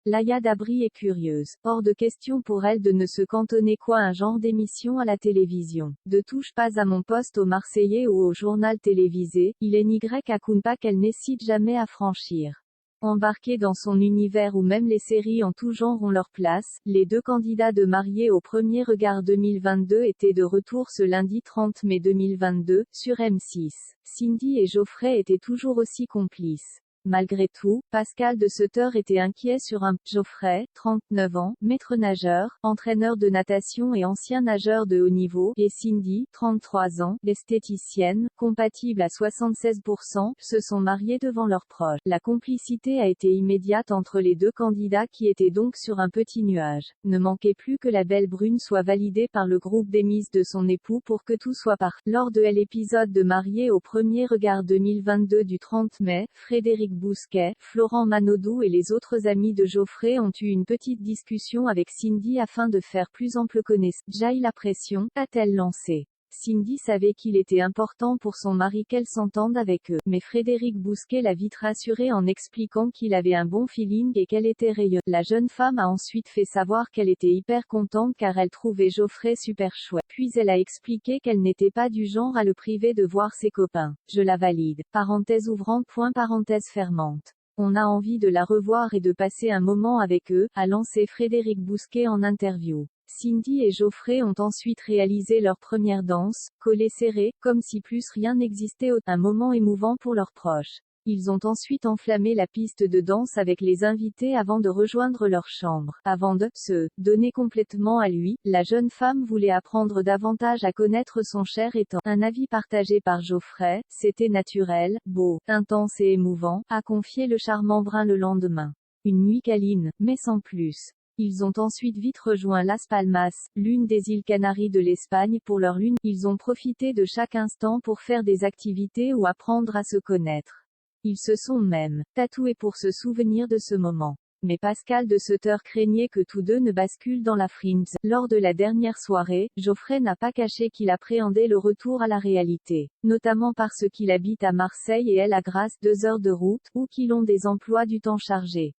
Laïa Dabri est curieuse. Hors de question pour elle de ne se cantonner qu'à un genre d'émission à la télévision. De touche pas à mon poste au Marseillais ou au journal télévisé, il est Y à Kunpa qu'elle n'hésite jamais à franchir. Embarqués dans son univers où même les séries en tout genre ont leur place, les deux candidats de Mariés au premier regard 2022 étaient de retour ce lundi 30 mai 2022, sur M6. Cindy et Geoffrey étaient toujours aussi complices. Malgré tout, Pascal de Sutter était inquiet sur un Geoffrey, 39 ans, maître nageur, entraîneur de natation et ancien nageur de haut niveau, et Cindy, 33 ans, esthéticienne, compatible à 76%, se sont mariés devant leurs proches. La complicité a été immédiate entre les deux candidats qui étaient donc sur un petit nuage. Ne manquait plus que la belle brune soit validée par le groupe d'émises de son époux pour que tout soit parfait. Lors de l'épisode de Mariés au premier regard 2022 du 30 mai, Frédéric Bousquet, Florent Manodou et les autres amis de Geoffrey ont eu une petite discussion avec Cindy afin de faire plus ample connaissance. Jaille la pression, a-t-elle lancé. Cindy savait qu'il était important pour son mari qu'elle s'entende avec eux, mais Frédéric Bousquet l'a vite rassurée en expliquant qu'il avait un bon feeling et qu'elle était rayonnante. La jeune femme a ensuite fait savoir qu'elle était hyper contente car elle trouvait Geoffrey super chouette. Puis elle a expliqué qu'elle n'était pas du genre à le priver de voir ses copains. Je la valide. Parenthèse ouvrante. Parenthèse fermante. On a envie de la revoir et de passer un moment avec eux, a lancé Frédéric Bousquet en interview. Cindy et Geoffrey ont ensuite réalisé leur première danse, collés serrés, comme si plus rien n'existait. Un moment émouvant pour leurs proches. Ils ont ensuite enflammé la piste de danse avec les invités avant de rejoindre leur chambre. Avant de se donner complètement à lui, la jeune femme voulait apprendre davantage à connaître son cher étant. Un avis partagé par Geoffrey, c'était naturel, beau, intense et émouvant, a confié le charmant brun le lendemain. Une nuit câline, mais sans plus. Ils ont ensuite vite rejoint Las Palmas, l'une des îles Canaries de l'Espagne pour leur lune. Ils ont profité de chaque instant pour faire des activités ou apprendre à se connaître. Ils se sont même tatoués pour se souvenir de ce moment. Mais Pascal de Sutter craignait que tous deux ne basculent dans la fringe. Lors de la dernière soirée, Geoffrey n'a pas caché qu'il appréhendait le retour à la réalité. Notamment parce qu'il habite à Marseille et elle à Grasse, 2 heures de route, ou qu'ils ont des emplois du temps chargés.